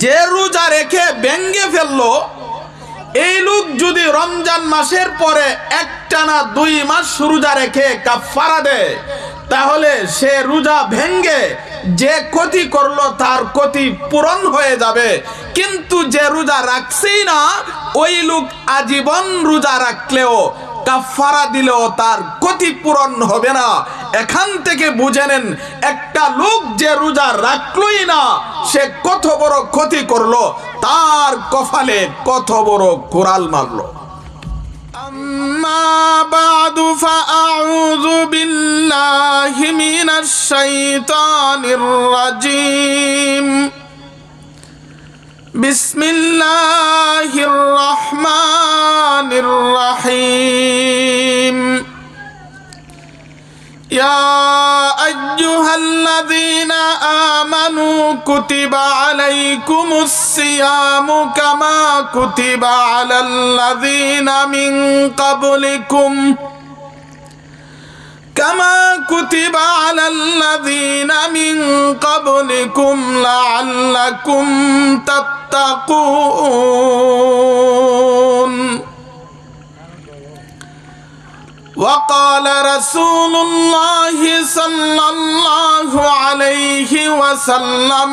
যে রোজা রেখে ভেঙে ফেললো, এই লোক যদি রমজান মাসের পরে একটানা 2 মাস রোজা রেখে কাফারা দেয়, তাহলে সে রোজা ভেঙে যে ক্ষতি করলো তার ক্ষতি পূরণ হয়ে যাবে। কিন্তু যে রোজা রাখছেই না, ওই লোক আজীবন রোজা রাখলেও কাফারা দিলেও তার ক্ষতি পূরণ হবে না। এখান থেকে বুঝে নেন, একটা লোক যে রোজা রাখলই না, সে কত বড় ক্ষতি করলো, তার কপালে কত বড় কোরাল মারলো। আম্মা বাদু ফাআউযু বিল্লাহি মিনাশ শাইতানির রাজীম। বিসমিল্লাহির রহমানির রহিম। ইয়া আইয়ুহাল্লাযীনা আমানু কুতিবা আলাইকুমুস সিয়ামু কামা কুতিবা আলাল্লাযীনা মিন ক্বাবলিকুম লাআল্লাকুম তাত্তাকুন। وقال رسول الله صلى الله عليه وسلم: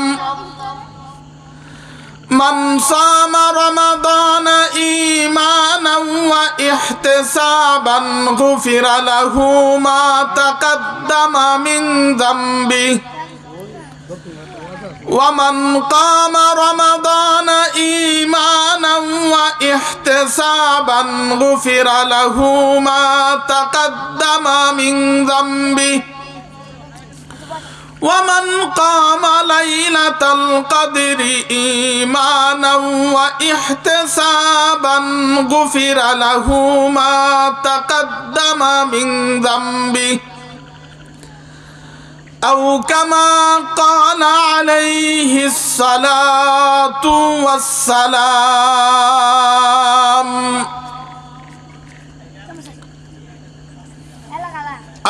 من صام رمضان إيمانا واحتسابا غفر له ما تقدم من ذنبه ومن قام رمضان إيمانا واحتسابا غفر له ما تقدم من ذنبه ومن قام ليلة القدر إيمانا واحتسابا غفر له ما تقدم من ذنبه أو كما قال عليه الصلاة والسلام।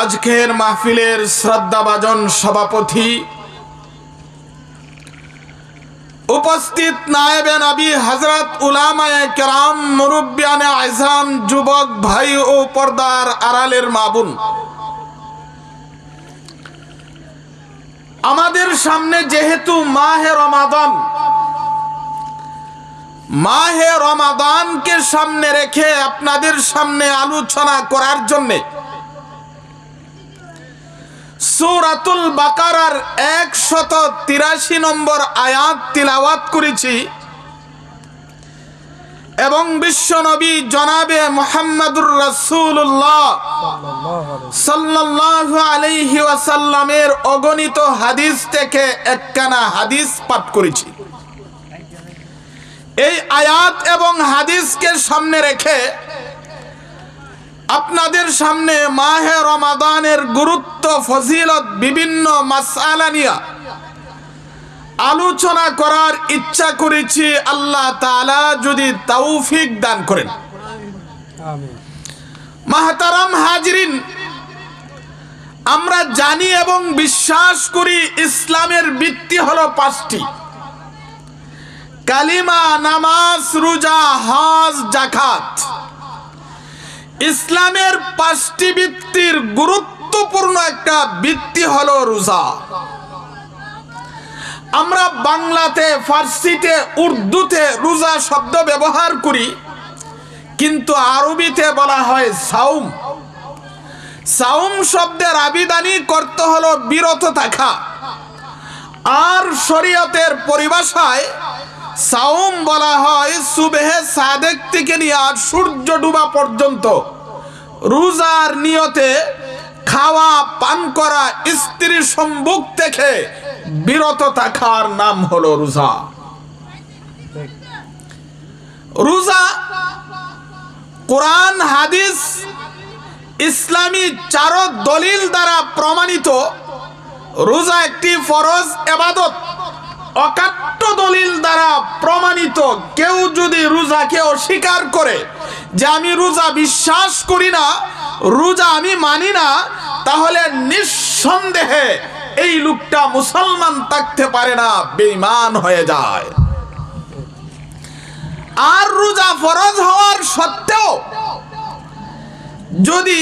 আজকের মাহফিলের শ্রদ্ধাভাজন সভাপতি, উপস্থিত নায়েবে নবী হযরত উলামায়ে কেরাম, মুরব্বিয়ানে আযম, যুবক ভাই ও পর্দার আড়ালের মা বোন, আমাদের সামনে যেহেতু মাহে রমাদানকে সামনে রেখে আপনাদের সামনে আলোচনা করার জন্য সূরাতুল বাকারার 183 নম্বর আয়াত তিলাওয়াত করেছি এবং বিশ্বনবী জনাবে মুহাম্মদুর রাসূলুল্লাহ সাল্লাল্লাহু আলাইহি ওয়াসাল্লামের অগণিত হাদিস থেকে একখানা হাদিস পাঠ করেছি। এই আয়াত এবং হাদিসকে সামনে রেখে আপনাদের সামনে মাহে রমাদানের গুরুত্ব, ফজিলত, বিভিন্ন মাসআলা নিয়ে আলোচনা করার ইচ্ছা করেছি। আল্লাহ তাআলা যদি তৌফিক দান করেন। আমিন। মাহতারাম হাজিরিন, আমরা জানি এবং বিশ্বাস করি ইসলামের ভিত্তি হলো 5টি: কালিমা, নামাজ, রোজা, হজ, যাকাত। ইসলামের 5টি ভিত্তির গুরুত্বপূর্ণ একটা ভিত্তি হলো রোজা। আমরা বাংলাতে, ফার্সিতে, উর্দুতে রোজা শব্দ ব্যবহার করি, কিন্তু আরবিতে বলা হয় সাওম। সাওম শব্দের আবিধানি করতে হলো বিরত থাকা, আর শরীয়তের পরিভাষায় সাওম বলা হয় সুবহে সাদেক থেকে নিয়ে আর সূর্য ডুবা পর্যন্ত রোজার নিয়তে খাওয়া, পান করা, স্ত্রী সম্মুখ থেকে বিরত থাকার নাম হলো রোজা। রোজা কোরআন, হাদিস, ইসলামী 4 দলিল দ্বারা প্রমাণিত। রোজা একটি ফরজ ইবাদত, অকাট্য দলিল দ্বারা প্রমাণিত। কেউ যদি রোজাকে অস্বীকার করে যে আমি রোজা বিশ্বাস করি না, রোজা আমি মানি না, তাহলে নিঃসন্দেহে এই লোকটা মুসলমান থাকতে পারে না, বেঈমান হয়ে যায়। আর রোজা ফরজ হওয়ার সত্ত্বেও যদি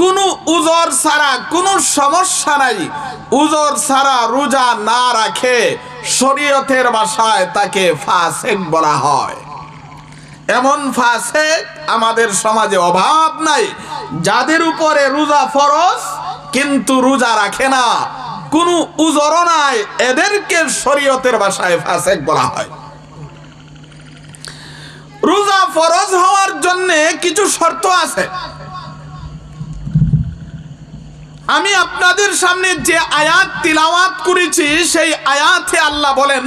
কোনো উজর ছাড়া, কোনো সমস্যা নাই, উজর ছাড়া রোজা না রাখে, শরীয়তের ভাষায় তাকে ফাসেক বলা হয়। এমন ফাসেক আমাদের সমাজে অভাব নাই, যাদের উপরে রোজা ফরজ কিন্তু রোজা রাখে না, কোনো উজরও নাই, এদেরকে শরীয়তের ভাষায় ফাসেক বলা হয়। রোজা ফরজ হওয়ার জন্য কিছু শর্ত আছে। আমি আপনাদের সামনে যে আয়াত তিলাওয়াত করেছি সেই আয়াতে আল্লাহ বলেন,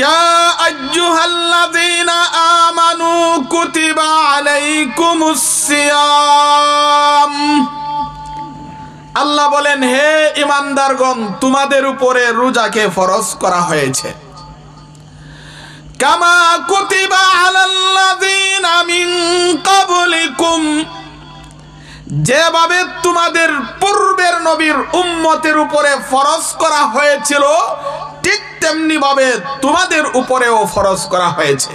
ইয়া আইয়ুহাল্লাযীনা আমানু কুতিবা আলাইকুমুস সিয়াম। আল্লাহ বলেন, হে ঈমানদারগণ, তোমাদের উপরে রোজাকে ফরজ করা হয়েছে। কামা কুতিবা আলাল্লাযীনা মিন ক্বাবলিকুম, যেভাবে তোমাদের পূর্বের নবীর উম্মতের উপরে ফরজ করা হয়েছিল, ঠিক তেমনি ভাবে তোমাদের উপরেও ফরজ করা হয়েছে।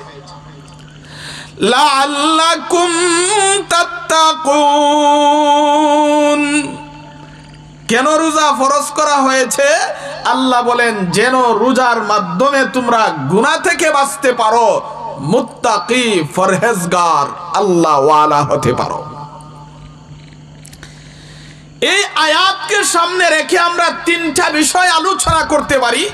লাআল্লাকুম তাত্তাকুন। কেন রোজা ফরজ করা হয়েছে? আল্লাহ বলেন, যেন রোজার মাধ্যমে তোমরা গুনাহ থেকে বাঁচতে পারো, মুত্তাকি ফরহেজগার আল্লাহ ওয়ালা হতে পারো। এই আয়াতকে সামনে রেখে আমরা তিনটা বিষয় আলোচনা করতে পারি।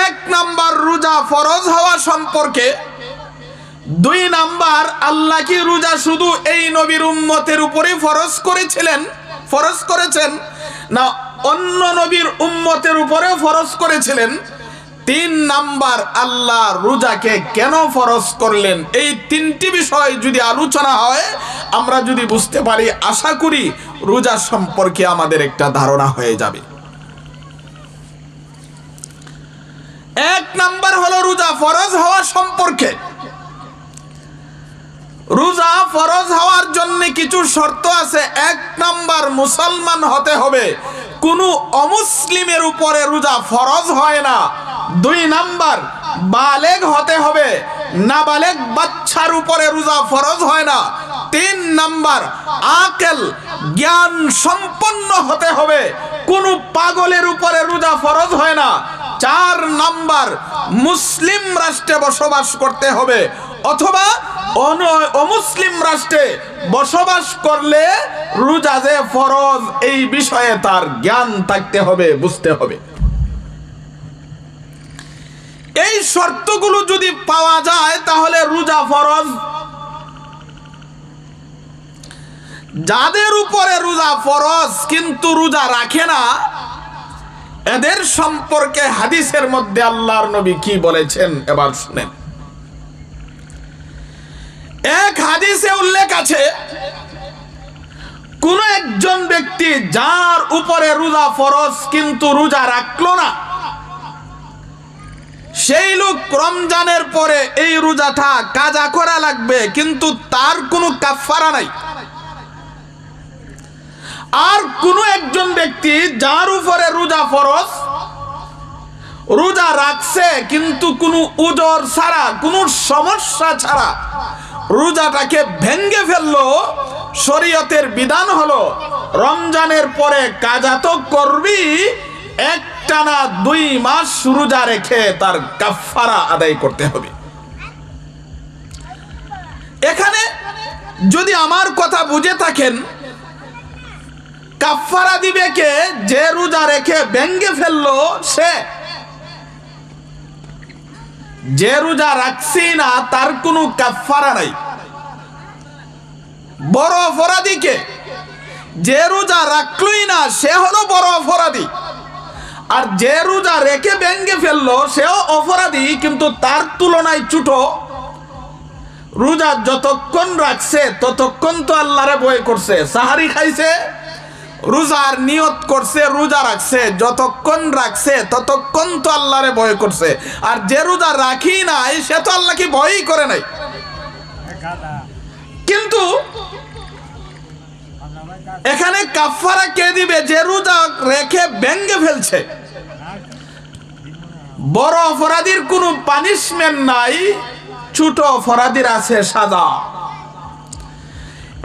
এক নাম্বার, রোজা ফরজ হওয়া সম্পর্কে। দুই নাম্বার, আল্লাহ কি রোজা শুধু এই নবীর উম্মতের উপরে ফরজ করেছেন না অন্য নবীর উম্মতের উপরেও ফরজ করেছিলেন। তিন নাম্বার, আল্লাহ রোজাকে কেন ফরজ করলেন। এই তিনটি বিষয় যদি আলোচনা হয়, আমরা যদি বুঝতে পারি, আশা করি রোজা সম্পর্কে আমাদের একটা ধারণা হয়ে যাবে। এক নাম্বার হলো রোজা ফরজ হওয়া সম্পর্কে। রোজা ফরজ হওয়ার জন্য কিছু শর্ত আছে। এক নাম্বার, মুসলমান হতে হবে, কোনো অমুসলিমের উপরে রোজা ফরজ হয় না। দুই নাম্বার, বালেগ হতে হবে, নাবালেগ বাচ্চার উপরে রোজা ফরজ হয় না। তিন নাম্বার, আকেল জ্ঞান সম্পন্ন হতে হবে, কোনো পাগলের উপরে রোজা ফরজ হয় না। চার নাম্বার, মুসলিম রাষ্ট্রে বসবাস করতে হবে, অথবা অমুসলিম রাষ্ট্রে বসবাস করলে রোজা যে ফরজ এই বিষয়ে তার জ্ঞান থাকতে হবে, বুঝতে হবে। এই শর্তগুলো যদি পাওয়া যায় তাহলে রোজা ফরজ। যাদের উপরে রোজা ফরজ কিন্তু রোজা রাখে না, এদের সম্পর্কে হাদিসের মধ্যে আল্লাহর নবী কি বলেছেন এবার শুনেন। এক হাদিসে উল্লেখ আছে, কোন একজন ব্যক্তি যার উপরে রোজা ফরজ কিন্তু রোজা রাখলো না, সেই লোক রমজানের পরে এই রোজাটা কাজা করা লাগবে, কিন্তু তার কোনো কাফারা নাই। আর কোন একজন ব্যক্তি যার উপরে রোজা ফরজ, রোজা রাখছে কিন্তু কোনো উজর ছাড়া, কোনো সমস্যা ছাড়া রোজাটাকে ভেঙ্গে ফেললো, শরীয়তের বিধান হলো রমজানের পরে কাজা তো করবি, একটানা 2 মাস রোজা রেখে তার কাফারা আদায় করতে হবে। এখানে যদি আমার কথা বুঝে থাকেন, কাফারা দিবে কে? যে রোজা রেখে ভেঙ্গে ফেললো সে। যে রোজা রাখছি না তার কোনো কাফারা নাই। বড় অপরাধী কে? যে রোজা রাখলই না সে হলো বড় অপরাধী। আর যে রোজা রেখে ভেঙ্গে ফেললো সেও অপরাধী, কিন্তু তার তুলনায় ছোট। রোজা যতক্ষণ রাখছে ততক্ষণ তো আল্লাহরে ভয় করছে, সাহারি খাইছে, রোজার নিয়ত করছে, রোজা রাখছে, যতক্ষণ রাখছে ততক্ষণ তো আল্লাহরে ভয় করছে। আর যে রোজা রাখি নাই সে তো আল্লাহকে ভয়ই করে নাই। কিন্তু এখানে কাফারা কে দিবে? যে রোজা রেখে ভেঙ্গে ফেলছে। বড় অপরাধীর কোনো পানিশমেন্ট নাই, ছোট অপরাধীর আছে সাজা।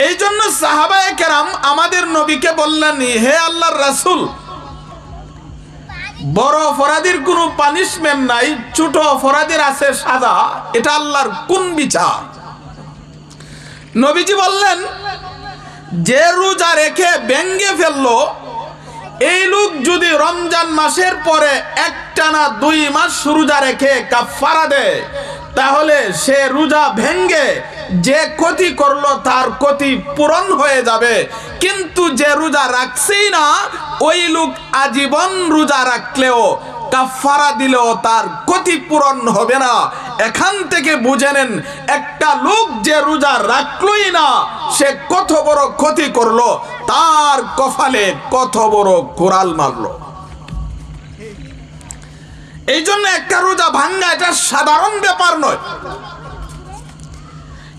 এই জন্য সাহাবায়ে কেরাম আমাদের নবীকে বললেন, হে আল্লাহর রাসূল, বড় অপরাধীর কোনো পানিশমেন্ট নাই, ছোট অপরাধীর আছে সাজা, এটা আল্লাহর কোন বিচার? নবীজি বললেন, যে রোজা রেখে ভেঙে ফেললো, এই লোক যদি রমজান মাসের পরে একটানা 2 মাস রোজা রেখে কাফারা দেয়, তাহলে সে রোজা ভেঙে যে ক্ষতি করলো তার ক্ষতি পূরণ হয়ে যাবে। কিন্তু যে রোজা রাখছেই না, ওই লোক আজীবন রোজা রাখলেও কাফারা দিলেও তার ক্ষতি পূরণ হবে না। এখান থেকে বুঝে নেন, একটা লোক যে রোজা রাখলই না, সে কত বড় ক্ষতি করলো, তার কপালে কত বড় কোরাল মারলো। এই জন্য একটা রোজা ভাঙ্গা এটা সাধারণ ব্যাপার নয়।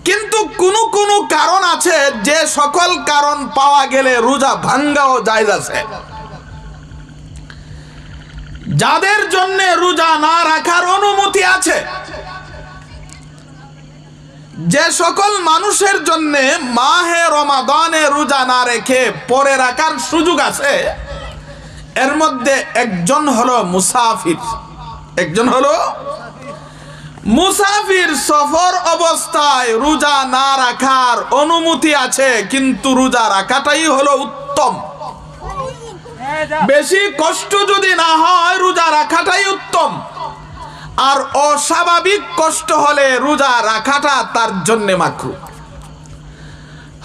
কিন্তু কোন কারণ আছে, যে সকল কারণ পাওয়া গেলে রোজা ভাঙ্গাও জায়েজ আছে। যাদের জন্য রোজা না রাখার অনুমতি আছে, যে সকল মানুষের জন্য মাহে রমাদানে রোজা না রেখে পরে রাখার সুযোগ আছে, এর মধ্যে একজন হলো মুসাফির। একজন হলো মুসাফির। সফর অবস্থায় রোজা না রাখার অনুমতি আছে, কিন্তু রোজা রাখাটাই হলো উত্তম। বেশি কষ্ট যদি না হয়, রোজা রাখাটাই উত্তম। আর অস্বাভাবিক কষ্ট হলে রোজা রাখাটা তার জন্য মাকরুহ।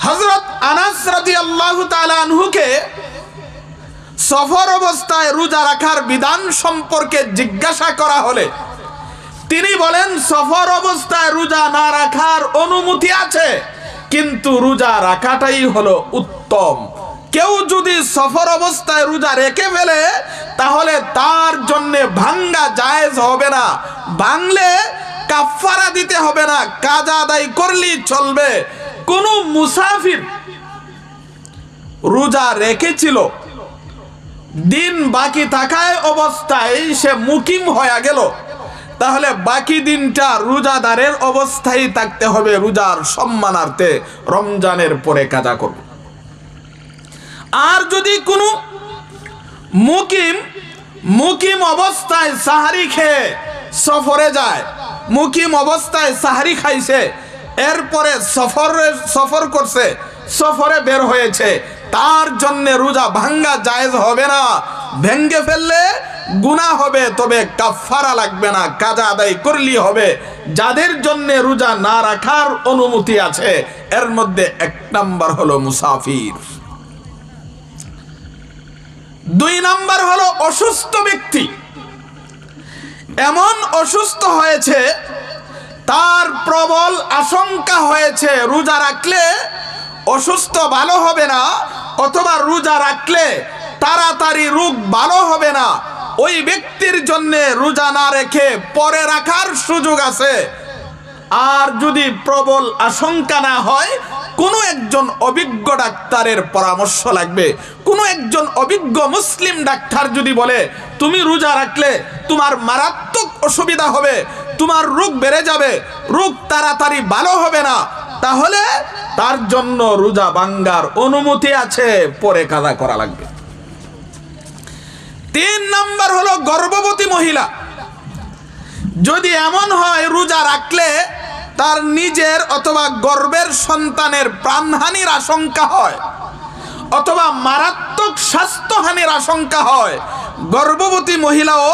হযরত আনাস রাদিয়াল্লাহু তাআলা আনহুকে সফর অবস্থায় রোজা রাখার বিধান সম্পর্কে জিজ্ঞাসা করা হলে তিনি বলেন, সফর অবস্থায় রোজা না রাখার অনুমতি আছে, কিন্তু রোজা রাখাটাই হলো উত্তম। কেউ যদি সফর অবস্থায় রোজা রেখে ফেলে, তাহলে তার জন্য ভাঙ্গা জায়েজ হবে না। ভাঙলে কাফারা দিতে হবে না, কাজা আদায় করলেই চলবে। কোন মুসাফির রোজা রেখেছিল, দিন বাকি থাকায় অবস্থায় সে মুকিম হয়ে গেল, তাহলে বাকি দিনটা রোজাদারের অবস্থায় থাকতে হবে, রোজার সম্মানার্থে রমজানের পরে কাজা করবে। আর যদি কোনো মুকিম অবস্থায় সাহারি খেয়ে সফরে যায়, মুকিম অবস্থায় সাহারি খাইছে, এরপরে সফর করছে, সফরে বের হয়েছে, তার জন্য রোজা ভাঙ্গা জায়েজ হবে না। ভেঙ্গে ফেললে গুনাহ হবে, তবে কাফারা লাগবে না, কাজা আদায় করলেই হবে। যাদের জন্য রোজা না রাখার অনুমতি আছে, এর মধ্যে 1 নাম্বার হলো মুসাফির। 2 নাম্বার হলো অসুস্থ ব্যক্তি। এমন অসুস্থ হয়েছে, তার প্রবল আশঙ্কা হয়েছে রোজা রাখলে অসুস্থ ভালো হবে না, অথবা রোজা রাখলে তাড়াতাড়ি রোগ ভালো হবে না। ওই ব্যক্তির জন্য রোজা না রেখে পরে রাখার সুযোগ আছে। আর যদি প্রবল আশঙ্কা না হয়, কোনো একজন অভিজ্ঞ ডাক্তারের পরামর্শ লাগবে। কোনো একজন অভিজ্ঞ মুসলিম ডাক্তার যদি বলে, তুমি রোজা রাখলে তোমার মারাত্মক অসুবিধা হবে, তোমার রোগ বেড়ে যাবে, রোগ তাড়াতাড়ি ভালো হবে না, তাহলে তার জন্য রোজা ভাঙ্গার অনুমতি আছে, পরে কাজা করা লাগবে। 3 নাম্বার হলো গর্ভবতী মহিলা। যদি এমন হয় রোজা রাখলে তার নিজের অথবা গর্ভের সন্তানের প্রাণহানির আশঙ্কা হয়, অথবা মারাত্মক স্বাস্থ্যহানির আশঙ্কা হয়, গর্ভবতী মহিলাও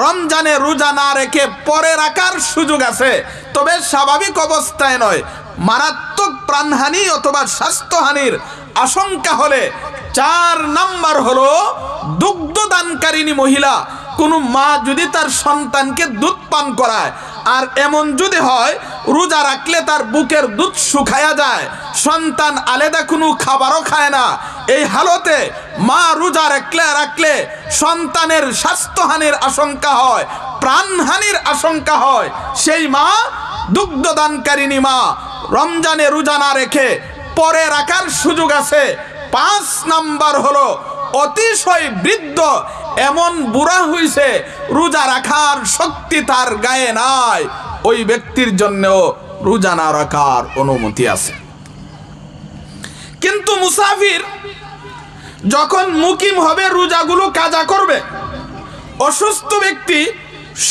রমজানে রোজা না রেখে পরে রাখার সুযোগ আছে, তবে স্বাভাবিক অবস্থায় নয়। মারাত্মক প্রাণহানি অথবা স্বাস্থ্যহানির আশঙ্কা হলে 4 নাম্বার হলো দুগ্ধদানকারিণী মহিলা। কোনো মা যদি তার সন্তানকে দুধ পান করায়, আর এমন যদি হয় রোজা রাখলে তার বুকের দুধ শুকায়া যায়, সন্তান আলাদা কোনো খাবারও খায় না, এই হালতে মা রোজা রাখলে সন্তানের স্বাস্থ্যহানির আশঙ্কা হয়, প্রাণহানির আশঙ্কা হয়, সেই মা দুগ্ধদানকারিণী মা রমজানে রোজা না রেখে পরে রাখার সুযোগ আছে। 5 নাম্বার হলো অতিশয় বৃদ্ধ, এমন বুড়া হইছে রোজা রাখার শক্তি তার গায়ে নাই, ওই ব্যক্তির জন্যও রোজা না রাখার অনুমতি আছে। কিন্তু মুসাফির যখন মুকিম হবে রোজাগুলো কাজা করবে, অসুস্থ ব্যক্তি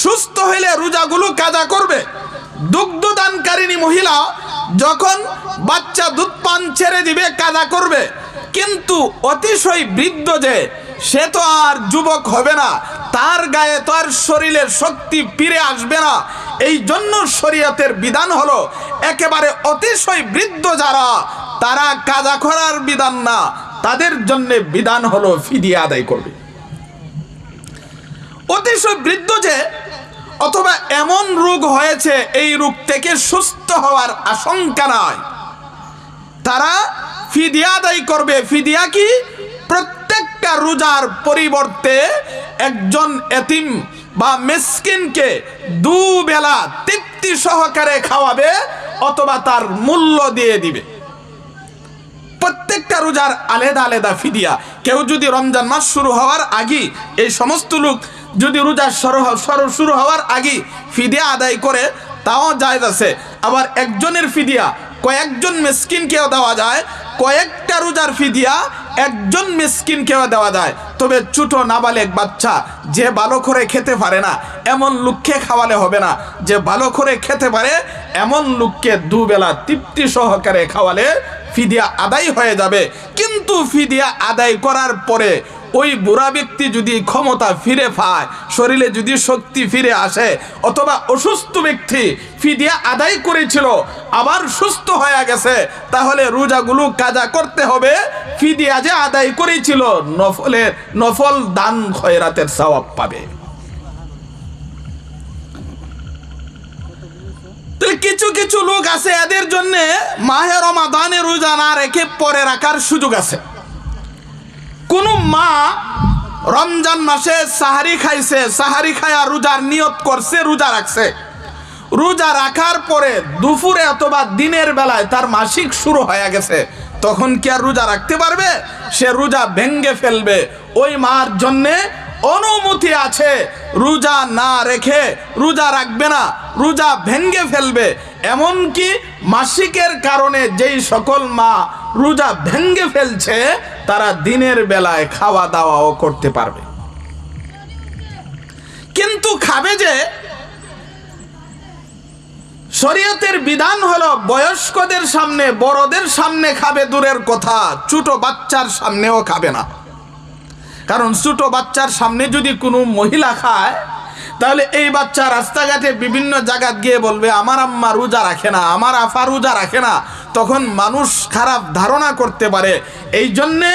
সুস্থ হইলে রোজাগুলো কাজা করবে। দুগ্ধদানকারিণী মহিলা যখন বাচ্চা দুধ পান ছেড়ে দিবে কাজা করবে। কিন্তু অতিশয় বৃদ্ধ যে, সে তো আর যুবক হবে না, তার গায়ে তো আর শরীরের শক্তি ফিরে আসবে না। এই জন্য শরীয়তের বিধান হলো একেবারে অতিশয় বৃদ্ধ যারা, তারা কাজা করার বিধান না, তাদের জন্য বিধান হলো ফিদিয়া আদায় করবে। অতিশয় বৃদ্ধ যে, অথবা এমন রোগ হয়েছে এই রোগ থেকে সুস্থ হওয়ার আশঙ্কা নাই, তারা ফিদিয়া আদায় করবে। ফিদিয়া কি? প্রত্যেকটা রোজার পরিবর্তে একজন এতিম বা মিসকিনকে দুবেলা তৃপ্তি সহকারে খাওয়াবে অথবা তার মূল্য দিয়ে দিবে। প্রত্যেকটা রোজার আলাদা আলাদা ফিদিয়া। কেউ যদি রমজান মাস শুরু হওয়ার আগে, এই সমস্ত লোক যদি রোজা শুরু হওয়ার আগে ফিদিয়া আদায় করে তাও জায়েজ আছে। আবার একজনের ফিদিয়া কয়েকজন মিসকিনকেও দেওয়া যায়, কয়েকটা রোজার ফিদিয়া একজন মিসকিনকেও দেওয়া যায়। তবে ছোট নাবালেগ বাচ্চা যে ভালো করে খেতে পারে না এমন লোককে খাওয়ালে হবে না, যে ভালো করে খেতে পারে এমন লোককে দুবেলা তৃপ্তি সহকারে খাওয়ালে ফিদিয়া আদায় হয়ে যাবে। কিন্তু ফিদিয়া আদায় করার পরে ওই বুড়া ব্যক্তি যদি ক্ষমতা ফিরে পায়, শরীরে যদি শক্তি ফিরে আসে, অথবা অসুস্থ ব্যক্তি ফিদিয়া আদায় করেছিল আবার সুস্থ হয়ে গেছে, তাহলে রোজাগুলো কাজা করতে হবে। ফিদিয়া যে আদায় করেছিল নফল দান খয়রাতের সওয়াব পাবে। কিছু কিছু লোক আছে এদের জন্য মাহে রমাদানে রোজা না রেখে পরে রাখার সুযোগ আছে। কোন মা রমজান মাসে সাহারি খাইছে, সাহারি খায়া রোজার নিয়ত করছে, রোজা রাখছে, রোজা রাখার পরে দুপুরে অথবা দিনের বেলায় তার মাসিক শুরু হয়ে গেছে, তখন কি আর রোজা রাখতে পারবে? সে রোজা ভেঙ্গে ফেলবে। ওই মার জন্যে অনুমতি আছে, রোজা না রেখে রোজা রাখবে না, রোজা ভেঙ্গে ফেলবে। এমনকি মাসিকের কারণে যেই সকল মা রোজা ভেঙ্গে ফেলছে তারা দিনের বেলায় খাওয়া দাওয়াও করতে পারবে। কিন্তু খাবে যে, শরীয়তের বিধান হলো বয়স্কদের সামনে বড়দের সামনে খাবে দূরের কথা, ছোট বাচ্চার সামনেও খাবে না। কারণ ছোট বাচ্চার সামনে যদি কোনো মহিলা খায় তাহলে এই বাচ্চা রাস্তাঘাটে বিভিন্ন জায়গা গিয়ে বলবে আমার আম্মা রোজা রাখে না, আমার আফা রোজা রাখে না, তখন মানুষ খারাপ ধারণা করতে পারে। এই জন্যে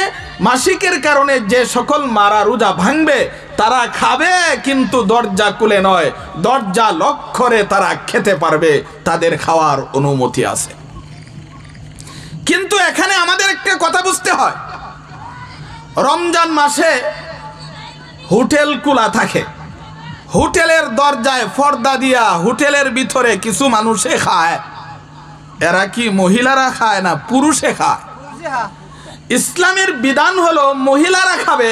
মাসিকের কারণে যে সকল মারা রোজা ভাঙবে তারা খাবে, কিন্তু দরজা খুলে নয়, দরজা লক করে তারা খেতে পারবে, তাদের খাওয়ার অনুমতি আছে। কিন্তু এখানে আমাদের একটা কথা বুঝতে হয়, রমজান মাসে হোটেল খোলা থাকে, হোটেলের দরজায় পর্দা দিয়া হোটেলের ভিতরে কিছু মানুষে খায়। এরা কি মহিলারা খায় না পুরুষে খায়? ইসলামের বিধান হলো মহিলারা খাবে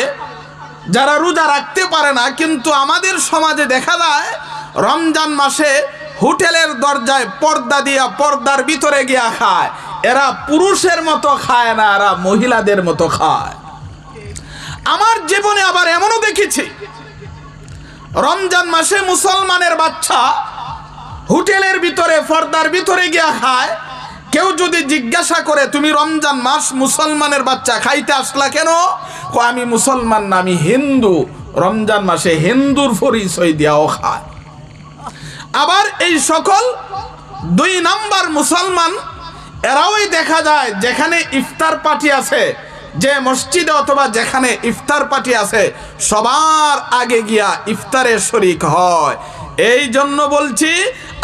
যারা রোজা রাখতে পারে না। কিন্তু আমাদের সমাজে দেখা যায় রমজান মাসে হোটেলের দরজায় পর্দা দিয়া পর্দার ভিতরে গিয়া খায়। এরা পুরুষের মতো খায় না, এরা মহিলাদের মতো খায়। আমার জীবনে আবার এমনও দেখেছি, রমজান মাসে মুসলমানের বাচ্চা হোটেলের ভিতরে পর্দার ভিতরে গিয়া খায়। কেউ যদি জিজ্ঞাসা করে তুমি রমজান মাস মুসলমানের বাচ্চা খাইতে আসলা কেন? আমি মুসলমান না, আমি হিন্দু। রমজান মাসে হিন্দুর পরিচয় দিয়াও খায়। আবার এই সকল 2 নাম্বার মুসলমান এরাওই দেখা যায় যেখানে ইফতার পার্টি আছে, যে মসজিদে অথবা যেখানে ইফতার পার্টি আছে সবার আগে গিয়া ইফতারে শরীক হয়। এই জন্য বলছি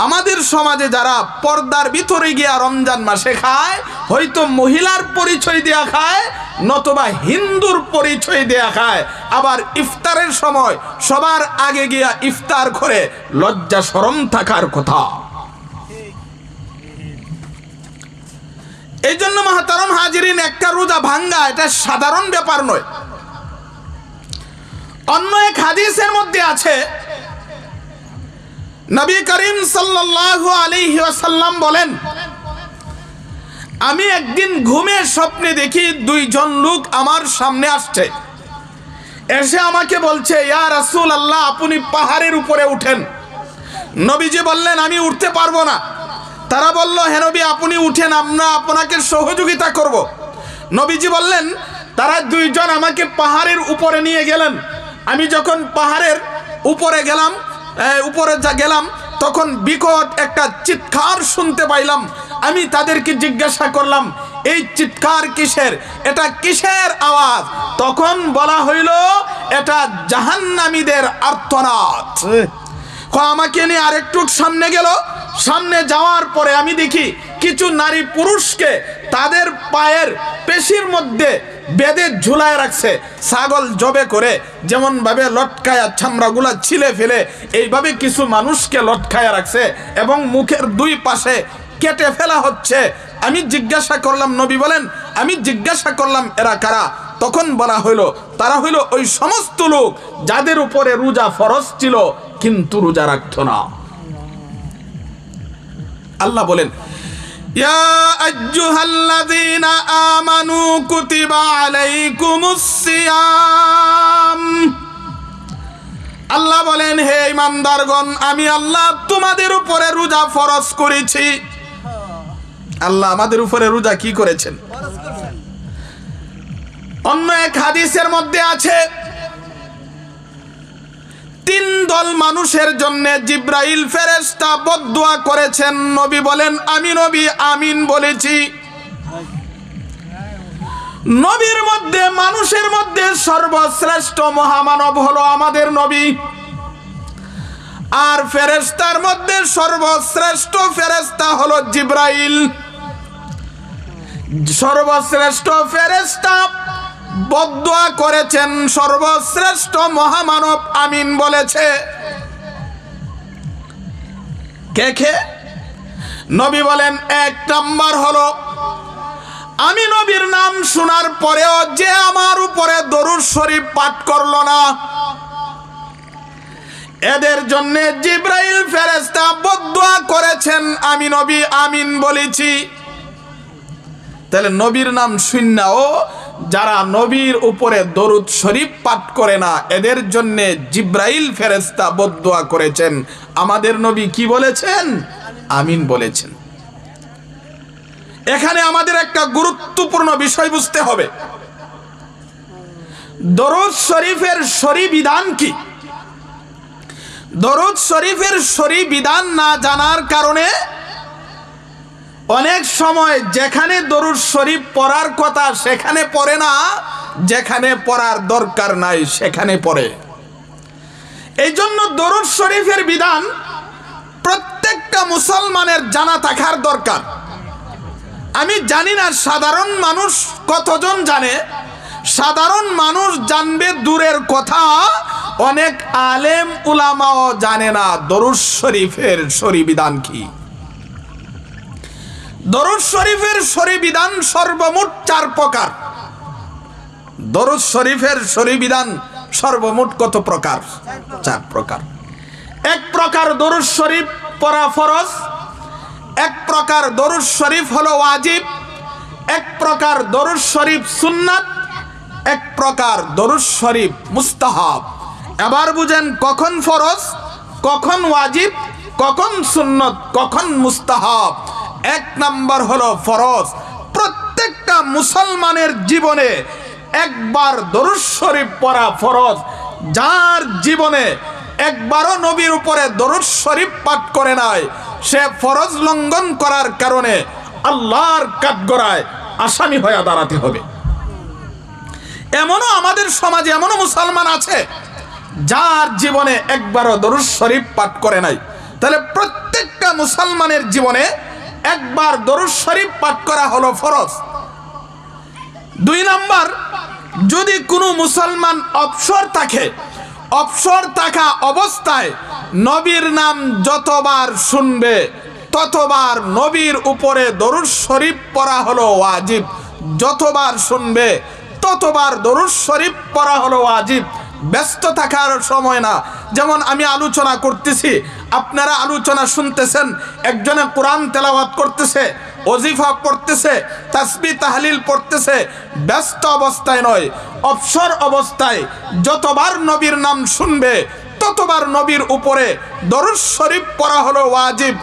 আমাদের সমাজে যারা পর্দার ভিতরে গিয়া রমজান মাসে খায়, হয়তো মহিলার পরিচয় দেয়া খায় নতুবা হিন্দুর পরিচয় দেয়া খায়। আবার ইফতারের সময় সবার আগে গিয়া ইফতার করে লজ্জা শরম থাকার কথা। এই জন্য মহতারাম হাজিরিন, একটা রোজা ভাঙ্গা এটা সাধারণ ব্যাপার নয়। অন্য এক হাদিসের মধ্যে আছে, নবী করিম সাল্লাল্লাহু আলাইহি ওয়াসাল্লাম বলেন, আমি একদিন ঘুমে স্বপ্নে দেখি দুইজন লোক আমার সামনে আসছে, এসে আমাকে বলছে, ইয়া রাসূলুল্লাহ, আপনি পাহাড়ের উপরে উঠেন। নবীজি বললেন, আমি উঠতে পারবো না। তারা বলল, হে নবী, আপনি উঠেন, আমরা আপনাকে সহযোগিতা করব। নবীজি বললেন, তারা দুইজন আমাকে পাহাড়ের উপরে নিয়ে গেলেন। আমি যখন পাহাড়ের উপরে গেলাম তখন বিকট একটা চিৎকার শুনতে পাইলাম। আমি তাদেরকে জিজ্ঞাসা করলাম, এই চিৎকার কিসের, এটা কিসের আওয়াজ? তখন বলা হইল, এটা জাহান্নামীদের আর্তনাদ। আমাকে নিয়ে আরেকটু সামনে গেল। সামনে যাওয়ার পরে আমি দেখি কিছু নারী পুরুষকে তাদের পায়ের পেশির মধ্যে বেঁধে ঝুলায় রাখছে, ছাগল জবে করে যেমন ভাবে লটকায়া চামড়াগুলা ছিলে ফেলে এইভাবে কিছু মানুষকে লটকায়া রাখছে এবং মুখের দুই পাশে কেটে ফেলা হচ্ছে। আমি জিজ্ঞাসা করলাম, নবী বলেন, আমি জিজ্ঞাসা করলাম, এরা কারা? তখন বলা হইলো, তারা হইল ওই সমস্ত লোক যাদের উপরে রোজা ফরজ ছিল কিন্তু রোজা রাখত না। আল্লাহ বলেন, ইয়া আইয়ুহাল্লাযীনা আমানু কুতিবা আলাইকুমুস সিয়াম। আল্লাহ বলেন, হে ঈমানদারগণ, আমি আল্লাহ তোমাদের উপরে রোজা ফরজ করেছি। আল্লাহ আমাদের উপরে রোজা কি করেছেন? অন্য এক হাদিসের মধ্যে আছে, তিন দল মানুষের জন্য জিব্রাইল ফেরেশতা বদদুয়া করেছেন। নবী বলেন, আমি নবী আমিন বলেছি। নবীর মধ্যে, মানুষের মধ্যে সর্বশ্রেষ্ঠ মহামানব হলো আমাদের নবী, আর ফেরেশতার মধ্যে সর্বশ্রেষ্ঠ ফেরেশতা হলো জিব্রাইল। সর্বশ্রেষ্ঠ ফেরেশতা বদদুয়া করেছেন, সর্বশ্রেষ্ঠ মহামানব আমিন বলেছে। কে কে? নবী বলেন, এক নাম্বার হলো, আমি নবীর নাম শোনার পরেও যে আমার উপরে দরুদ শরীফ পাঠ করলো না, এদের জন্য জিব্রাইল ফেরেশতা বদদুয়া করেছেন, আমি নবী আমিন বলেছি। তাহলে নবীর নাম শুননাও যারা নবীর উপরে দরুদ শরীফ পাঠ করে না, এদের জন্য জিব্রাইল ফেরেশতা বদদুয়া করেছেন। আমাদের নবী কি বলেছেন? আমিন বলেছেন। এখানে আমাদের একটা গুরুত্বপূর্ণ বিষয় বুঝতে হবে, দরুদ শরীফের শরঈ বিধান কি। দরুদ শরীফের শরঈ বিধান না জানার কারণে অনেক সময় যেখানে দরুদ শরীফ পড়ার কথা সেখানে পড়ে না, যেখানে পড়ার দরকার নাই সেখানে পড়ে। এই জন্য দরুদ শরীফের বিধান প্রত্যেকটা মুসলমানের জানা থাকার দরকার। আমি জানি না সাধারণ মানুষ কতজন জানে। সাধারণ মানুষ জানবে দূরের কথা, অনেক আলেম উলামাও জানে না দরুদ শরীফের শরঈ বিধান কি। দরুদ শরীফের শরঈ বিধান সর্বমোট 4 প্রকার। দরুদ শরীফের শরঈ বিধান সর্বমোট কত প্রকার? 4 প্রকার। এক প্রকার দরুদ শরীফ পড়া ফরজ, এক প্রকার দরুদ শরীফ হলো ওয়াজিব, এক প্রকার দরুদ শরীফ সুন্নাত, এক প্রকার দরুদ শরীফ মুস্তাহাব। এবার বুঝেন কখন ফরজ, কখন ওয়াজিব, কখন সুন্নত, কখন মুস্তাহাব। এক নাম্বার হলো ফরজ। প্রত্যেকটা মুসলমানের জীবনে একবার দরুদ শরীফ পড়া ফরজ। যার জীবনে একবারও নবীর উপরে দরুদ শরীফ পাঠ করে নাই, সে ফরজ লঙ্ঘন করার কারণে আল্লাহর কাঠগড়ায় আসামি হয়ে দাঁড়াতে হবে। এমনও আমাদের সমাজে এমনও মুসলমান আছে যার জীবনে একবারও দরুদ শরীফ পাঠ করে নাই। তাহলে প্রত্যেকটা মুসলমানের জীবনে একবার দরুদ শরীফ পাঠ করা হলো ফরজ। 2 নাম্বার, যদি কোনো মুসলমান অবসর থাকে, অবসর থাকা অবস্থায় নবীর নাম যতবার শুনবে ততবার নবীর উপরে দরুদ শরীফ পড়া হলো ওয়াজিব। যতবার শুনবে ততবার দরুদ শরীফ পড়া হলো ওয়াজিব। ব্যস্ত থাকার সময় না। যেমন আমি আলোচনা করতেছি, আপনারা আলোচনা শুনতেছেন, একজনে কোরআন তেলাওয়াত করতেছে, ওজিফা পড়তেছে, তাসবিহ তাহলিল পড়তেছে, ব্যস্ত অবস্থায় নয়, অবসর অবস্থায় যতবার নবীর নাম শুনবে ততবার নবীর উপরে দরুদ শরীফ পড়া হলো ওয়াজিব।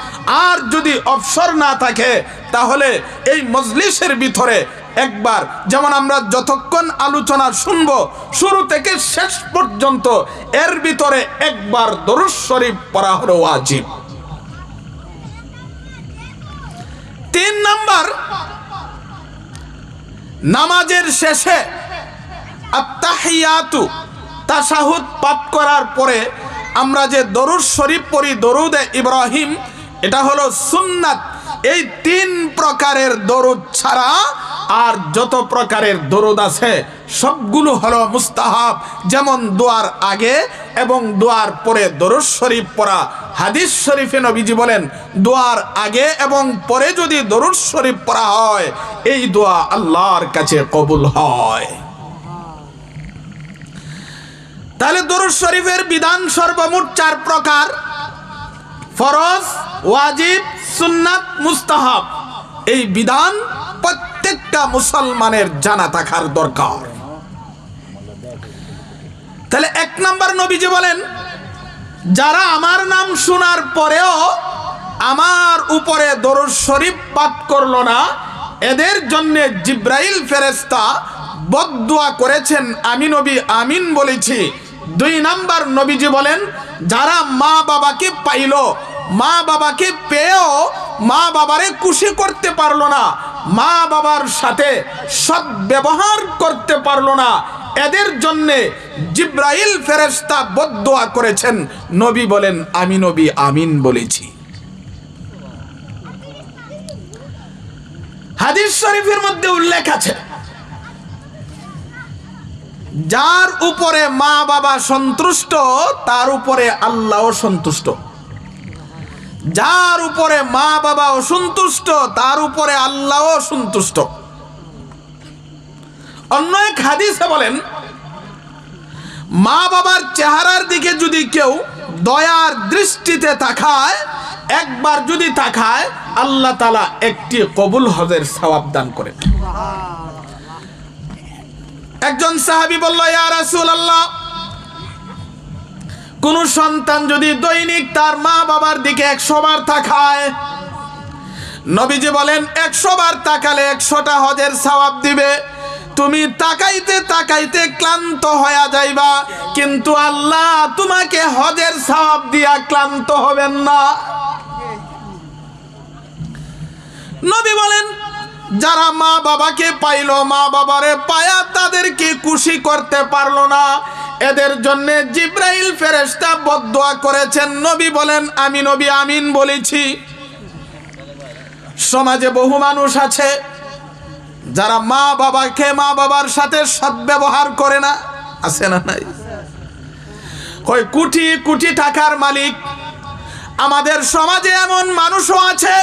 আর যদি অবসর না থাকে তাহলে এই মজলিসের ভিতরে একবার, যেমন আমরা যতক্ষণ আলোচনা শুনবো শুরু থেকে শেষ পর্যন্ত এর ভিতরে একবার দরুদ শরীফ পড়া হলো ওয়াজিব। 3 নাম্বার, নামাজের শেষে আত্তাহিয়াতু তাশাহুদ পাঠ করার পরে আমরা যে দরুদ শরীফ পড়ি, দরুদে ইব্রাহিম, এটা হলো সুন্নাত। এই 3 প্রকারের দরুদ ছাড়া আর যত প্রকারের দরুদ আছে সবগুলো হলো মুস্তাহাব। যেমন দোয়ার আগে এবং দোয়ার পরে দরুদ শরীফ পড়া। হাদিস শরীফে নবীজি বলেন, দোয়ার আগে এবং পরে যদি দরুদ শরীফ পড়া হয় এই দোয়া আল্লাহর কাছে কবুল হয়। তাহলে দরুদ শরীফের বিধান সর্বমোট 4 প্রকার: ফরজ, ওয়াজিব, সুন্নাত, মুস্তাহাব। এই বিধান প্রত্যেকটা মুসলমানের জানা থাকার দরকার। তাহলে 1 নাম্বার নবীজি বলেন, যারা আমার নাম শোনার পরেও আমার উপরে দরুদ শরীফ পাঠ করলো না, এদের জন্য জিব্রাইল ফেরেশতা বদদুয়া করেছেন, আমি নবী আমিন বলেছি। 2 নাম্বার নবীজি বলেন, যারা মা বাবাকে পাইলো, মা বাবাকে পেয়েও মা বাবারে খুশি করতে পারলো না, মা বাবার সাথে সদ্ব্যবহার করতে পারলো না, এদের জন্যে জিব্রাইল ফেরেশতা বদদুয়া করেছেন, নবী বলেন আমি নবী আমিন বলেছি। হাদিস শরীফের মধ্যে উল্লেখ আছে, যার উপরে মা বাবা সন্তুষ্ট তার উপরে আল্লাহও সন্তুষ্ট, যার উপরে মা বাবা অসন্তুষ্ট তার উপরে আল্লাহও সন্তুষ্ট। অন্য এক হাদিসে বলেন, মা বাবার চেহারার দিকে যদি কেউ দয়ার দৃষ্টিতে তাকায়, একবার যদি তাকায়, আল্লাহ তাআলা একটি কবুল হজের সওয়াব দান করেন। একজন সাহাবী বলল, ইয়া রাসূলুল্লাহ, কোন সন্তান যদি দৈনিক তার মা বাবার দিকে 100 বার তাকায়, নবীজি বলেন 100 বার তাকালে 100টা হজের সওয়াব দিবে। তুমি তাকাইতে তাকাইতে ক্লান্ত হয়ে যাইবা, কিন্তু আল্লাহ তোমাকে হজের সওয়াব দিয়া ক্লান্ত হবেন না। নবী বলেন, যারা মা বাবাকে পাইলো, মা বাবারে পায়া তাদেরকে খুশি করতে পারলো না, এদের জন্য জিব্রাইল ফেরেশতা বদদুয়া করেছেন, নবী বলেন আমি নবী আমিন বলেছি। সমাজে বহু মানুষ আছে যারা মা বাবাকে, মা বাবার সাথে সদ্ব্যবহার করে না, আছে না নাই? কই কোটি কোটি টাকার মালিক। আমাদের সমাজে এমন মানুষও আছে,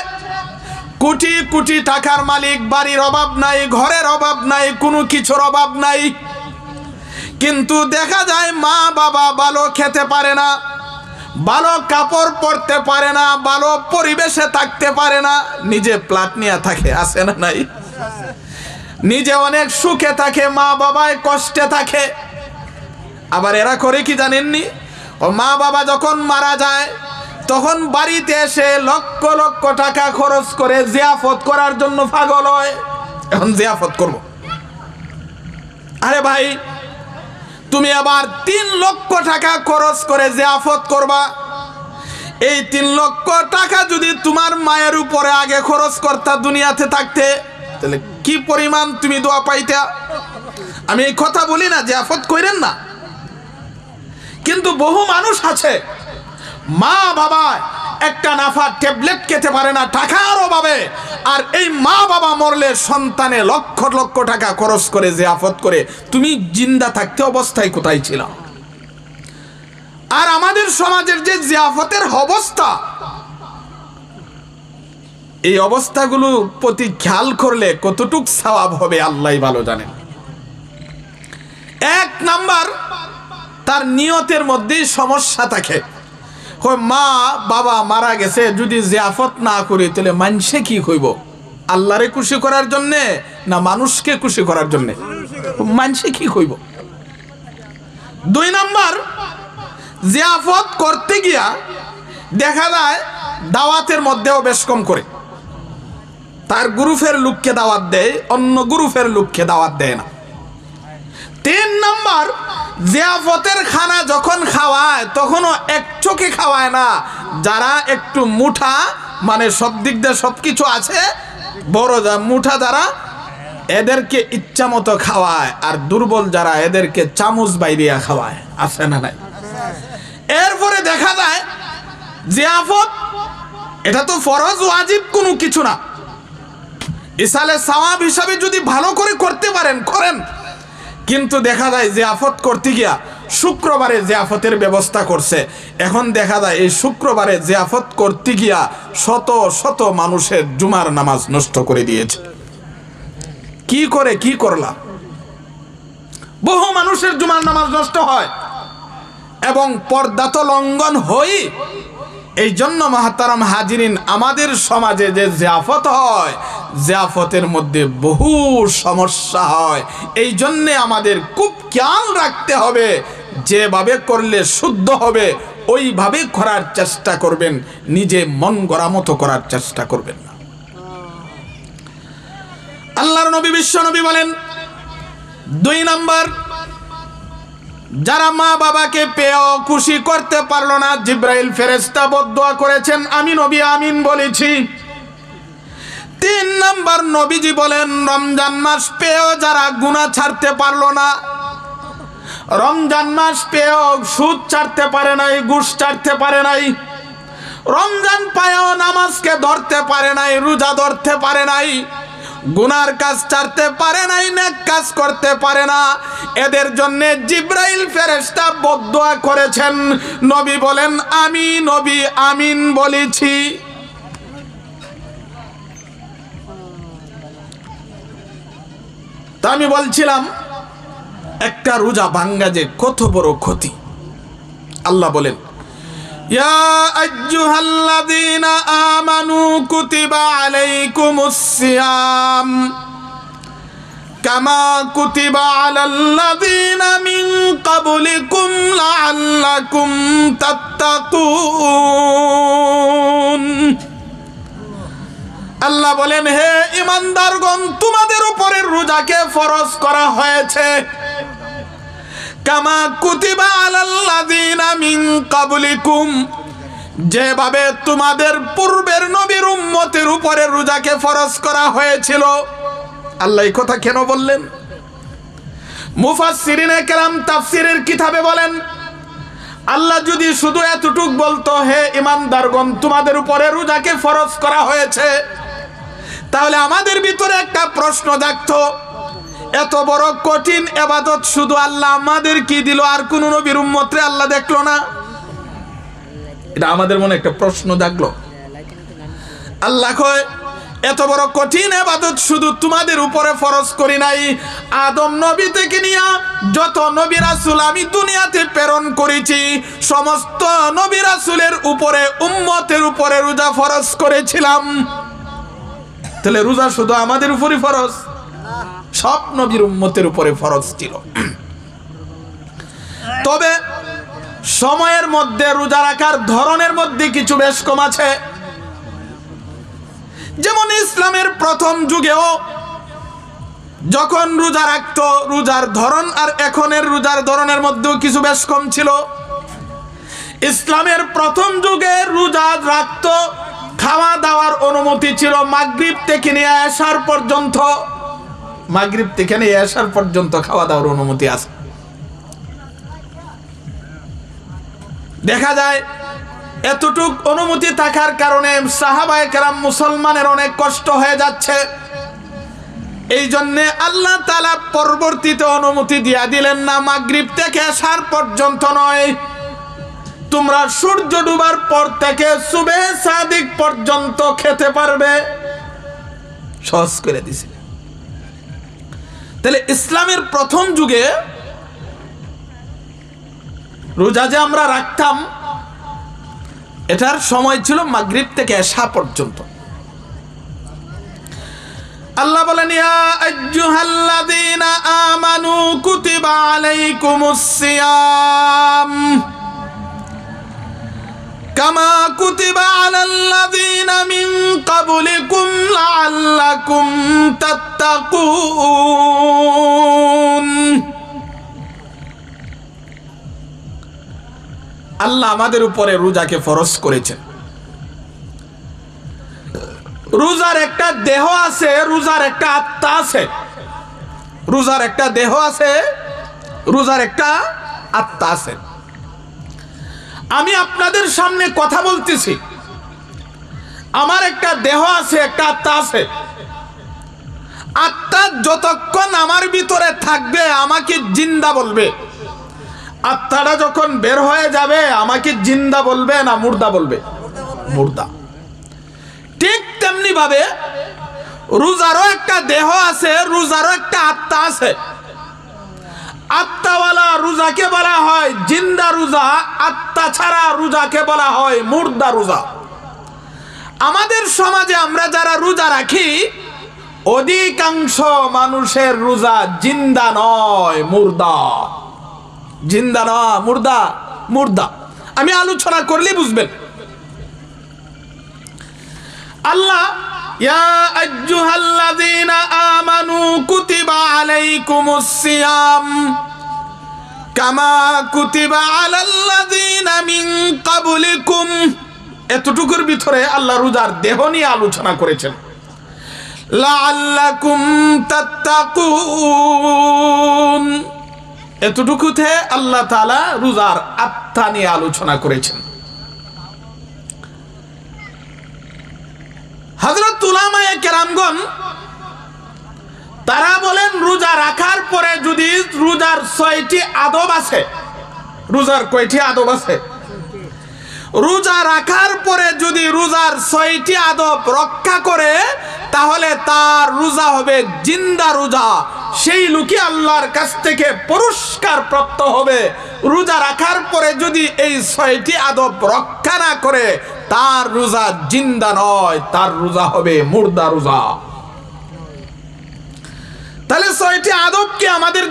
কোটি কোটি টাকার মালিক, বাড়ির অভাব নাই, ঘরের অভাব নাই, কোনো কিছুর অভাব নাই, কিন্তু দেখা যায় মা বাবা ভালো খেতে পারে না, ভালো কাপড় পরতে পারে না, ভালো পরিবেশে থাকতে পারে না, নিজে প্লাট নিয়ে থাকে, আছে না নাই? নিজে অনেক সুখে থাকে, মা বাবায় কষ্টে থাকে। আবার এরা করে কি জানেননি? ও মা বাবা যখন মারা যায় তখন বাড়িতে এসে লক্ষ লক্ষ টাকা খরচ করে জিয়াফত করার জন্য পাগল হয়। এখন জিয়াফত করব, আরে ভাই তুমি আবার 3 লক্ষ টাকা খরচ করে জিয়াফত করবা। এই 3 লক্ষ টাকা যদি তোমার মায়ের উপরে আগে খরচ করতা দুনিয়াতে থাকতে, তাহলে কি পরিমাণ তুমি দোয়া পাইতা। আমি এই কথা বলি না জিয়াফত করেন না, কিন্তু বহু মানুষ আছে মা বাবা একটা নাফা ট্যাবলেট খেতে পারে না টাকার অভাবে, আর এই মা বাবা মরলে সন্তানে লক্ষ লক্ষ টাকা খরচ করে জিয়াফত করে। তুমি জিন্দা থাকতে অবস্থায় কোথায় ছিল? আর আমাদের সমাজের যে জিয়াফতের অবস্থা, এই অবস্থাগুলো প্রতি খেয়াল করলে কতটুক সওয়াব হবে আল্লাহই ভালো জানেন। 1 নাম্বার তার নিয়তের মধ্যেই সমস্যা থাকে। মা বাবা মারা গেছে, যদি জিয়াফত না করি তাহলে মানুষে কি কইব? আল্লাহরে খুশি করার জন্যে না মানুষকে খুশি করার জন্যে? মানুষে কি কইব? 2 নাম্বার, জিয়াফত করতে গিয়া দেখা যায় দাওয়াতের মধ্যেও বেশ কম করে। তার গ্রুপের লোককে দাওয়াত দেয়, অন্য গ্রুপের লোককে দাওয়াত দেয় না। 3 নাম্বার, জিয়াফতের খানা যখন খাওয়ায় তখনও এক চোখে খাওয়ায় না। যারা একটু মুঠা, মানে সব দিক দিয়ে সবকিছু আছে, বড় মুঠা যারা, এদেরকে ইচ্ছা মতো খাওয়ায়, আর দুর্বল যারা এদেরকে চামচ বাইরিয়া খাওয়ায়। আছে না নাই? এরপরে দেখা যায় জিয়াফত এটা তো ফরজ ওয়াজিব কোনো কিছু না, ইসালে সওয়াব হিসাবে যদি ভালো করে করতে পারেন করেন। কিন্তু দেখা যায় জিয়াফত করতে গিয়া শুক্রবারে জিয়াফতের ব্যবস্থা করছে, এখন দেখা যায় এই শুক্রবারে জিয়াফত করতে গিয়া শত শত মানুষের জুমার নামাজ নষ্ট করে দিয়েছে। কি করে কি করলা? বহু মানুষের জুমার নামাজ নষ্ট হয় এবং পর্দা তো লঙ্ঘন হই। এই জন্য মাহতারাম হাজিরিন, আমাদের সমাজে যে জিয়াফত হয়, জিয়াফতের মধ্যে বহু সমস্যা হয়। এই জন্যে আমাদের খুব খেয়াল রাখতে হবে, যেভাবে করলে শুদ্ধ হবে ওইভাবে করার চেষ্টা করবেন, নিজে মন গড়া মতো করার চেষ্টা করবেন না। আল্লাহর নবী বিশ্ব নবী বলেন, 2 নাম্বার, যারা মা বাবাকে পেয়েও খুশি করতে পারলো না, জিব্রাইল ফেরেশতা বদদুয়া করেছেন, আমি নবী আমিন বলেছি। 3 নাম্বার, নবীজি বলেন, রমজান মাস পেয়েও যারা গুনাহ ছাড়তে পারলো না, রমজান মাস পেয়েও সুদ ছাড়তে পারে নাই, ঘুষ ছাড়তে পারে নাই, রমজান পায়েও নামাজকে ধরতে পারে নাই, রোজা ধরতে পারে নাই, গুনার কাজ ছাড়তে পারে নাই, নেক কাজ করতে পারে না, এদের জন্য জিব্রাইল ফেরেশতা বদদুয়া করেছেন। নবী বলেন, আমি নবী আমিন বলেছি। তা আমি বলছিলাম একটা রোজা ভাঙ্গা যে কত বড় ক্ষতি। আল্লাহ বলেন, ইয়া আইয়ুহাল্লাযীনা আমানু কুতিবা আলাইকুমুস সিয়াম কামা কুতিবা আলাল্লাযীনা মিন ক্বাবলিকুম লাআল্লাকুম তাত্তাকুন। আল্লাহ বলেন, হে ঈমানদারগণ, তোমাদের উপরে রোজাকে ফরজ করা হয়েছে কামা কুতিবা আলাল্লাযীনা মিন ক্বাবলিকুম, যেভাবে তোমাদের পূর্বের নবীর উম্মতের উপরে রোজাকে ফরজ করা হয়েছিল। আল্লাহ এই কথা কেন বললেন? মুফাসসিরিনে কেরাম তাফসীরের কিতাবে বলেন, আল্লাহ যদি শুধু এতটুক বলতো, হে ঈমানদারগণ, তোমাদের উপরে রোজাকে ফরজ করা হয়েছে, তাহলে আমাদের ভিতরে একটা প্রশ্ন জাগতো, এত বড় কঠিন ইবাদত শুধু আল্লাহ আমাদের কি দিল, আর কোন নবীর উম্মতরে আল্লাহ দেখলো না? এটা আমাদের মনে একটা প্রশ্ন জাগলো। আল্লাহ কয়, এত বড় কঠিন ইবাদত শুধু তোমাদের উপরে ফরজ করি নাই, আদম নবী থেকে নিয়ে যত নবী রাসূল আমি দুনিয়াতে প্রেরণ করেছি, সমস্ত নবী রাসূলের উপরে উম্মতের উপরে রোজা ফরজ করেছিলাম। তাহলে রোজা শুধু আমাদের উপরে ফরজ? সব নবীর উম্মতের উপরে ফরজ ছিল। তবে সময়ের মধ্যে রোজা রাখার ধরনের মধ্যে কিছু বেশ কম আছে। যেমন ইসলামের প্রথম যুগেও যখন রোজা রাখতো, রোজার ধরন আর এখনের রোজার ধরনের মধ্যেও কিছু বেশ কম ছিল। ইসলামের প্রথম যুগে রোজা রাখতো, খাওয়া দাওয়ার অনুমতি ছিল মাগরিব থেকে নিয়ে এশার পর্যন্ত। মাগরিব থেকে নিয়ে এশার পর্যন্ত খাওয়া দাওয়ার অনুমতি আছে। দেখা যায় এতটুক অনুমতি থাকার কারণে সাহাবায়ে কেরাম মুসলমানের অনেক কষ্ট হয়ে যাচ্ছে। এই জন্যে আল্লাহ তাআলা পরবর্তীতে অনুমতি দিয়া দিলেন, না, মাগরিব থেকে এশার পর্যন্ত নয়, তোমরা সূর্য ডুবার পর থেকে সুবহে সাদিক পর্যন্ত খেতে পারবে। সহজ করে দিছে। তাহলে ইসলামের প্রথম যুগে রোজা যে আমরা রাখতাম এটার সময় ছিল মাগরিব থেকে এশা পর্যন্ত। আল্লাহ বলেন ইয়া আইয়ুহাল্লাযীনা আমানু কুতিবা আলাইকুমুস সিয়াম কামা কুতিবা আলাল্লাযীনা মিন ক্বাবলিকুম লাআল্লাকুম তাত্তাকুন। আল্লাহ আমাদের উপরে রোজাকে ফরজ করেছেন। রোজার একটা দেহ আছে, রোজার একটা আত্মা আছে। রোজার একটা দেহ আছে, রোজার একটা আত্মা আছে। আমি আপনাদের সামনে কথা বলতেছি, আমার একটা দেহ আছে, একটা আত্মা আছে। আত্মা যতক্ষণ আমার ভিতরে থাকবে আমাকে জিন্দা বলবে, আত্মাটা যখন বের হয়ে যাবে আমাকে জিন্দা বলবে না মুর্দা বলবে? মুর্দা। ঠিক তেমনি ভাবে রোজারও একটা দেহ আছে, রোজারও একটা আত্মা আছে। আত্মাওয়ালা রোজাকে বলা হয় জিন্দা রোজা, আত্মা ছাড়া রোজাকে বলা হয় মুর্দা রোজা। আমাদের সমাজে আমরা যারা রোজা রাখি অধিকাংশ মানুষের রোজা জিন্দা নয়, মুর্দা। জিন্দা নয়, মুর্দা। মুর্দা আমি আলোচনা করলে বুঝবেন। আল্লাহ ইয়া আইয়ুহাল্লাযীনা আমানু কুতিবা আলাইকুমুস সিয়াম কামা কুতিবা আলাল্লাযীনা মিন ক্বাবলিকুম। এতটুকুর ভিতরে আল্লাহ রোজার দেহ নিয়ে আলোচনা করেছেন। লাআল্লাকুম তাত্তাকুন, এতটুকুতে আল্লাহ তাআলা রোজার আত্মা নিয়ে আলোচনা করেছেন। হযরত উলামায়ে কেরামগণ তারা বলেন রোজা রাখার পরে যদি রোজার 6টি আদব আছে। রোজার কয়টি আদব আছে? রোজা রাখার পরে যদি রোজার 6টি আদব রক্ষা করে তাহলে তার রোজা হবে জিন্দা রোজা। সেই লোকই আল্লাহর কাছ থেকে পুরস্কার প্রাপ্ত হবে। রোজা রাখার পরে যদি এই 6টি আদব রক্ষা না করে তার রোজা জিন্দা নয়, তার রোজা হবে মুর্দা রোজা। তাহলে 6টি আদব কি আমাদের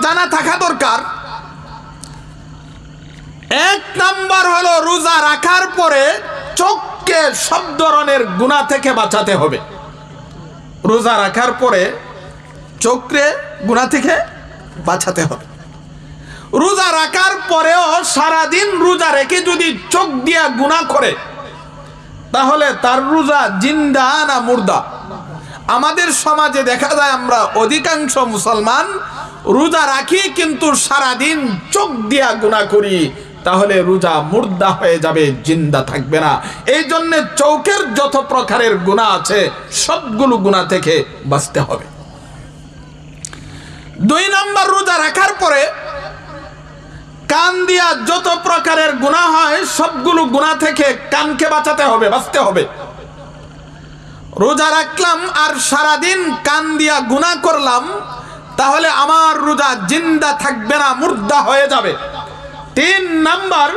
জানা থাকা দরকার। 1 নাম্বার হলো রোজা রাখার পরে চোখকে সব ধরনের গুনাহ থেকে বাঁচাতে হবে। রোজা রাখার পরে চোখকে গুনাহ থেকে বাঁচাতে হবে। রোজা রাখার পরেও সারাদিন রোজা রেখে যদি চোখ দিয়া গুনাহ করে তাহলে তার রোজা জিন্দা না মুর্দা? আমাদের সমাজে দেখা যায় আমরা অধিকাংশ মুসলমান রোজা রাখি কিন্তু সারাদিন চোখ দিয়া গুনাহ করি, তাহলে রোজা মুর্দা হয়ে যাবে, জিন্দা থাকবে না। এই জন্য চোখের যত প্রকারের গুনাহ আছে সবগুলো গুনাহ থেকে বাঁচতে হবে। 2 নাম্বার রোজা রাখার পরে কান দিয়া যত প্রকারের গুনাহ হয় সবগুলো গুনাহ থেকে কানকে বাঁচাতে হবে, বাঁচতে হবে। রোজা রাখলাম আর সারাদিন কান দিয়া গুনাহ করলাম তাহলে আমার রোজা জিন্দা থাকবে না, মুর্দা হয়ে যাবে। 3 নাম্বার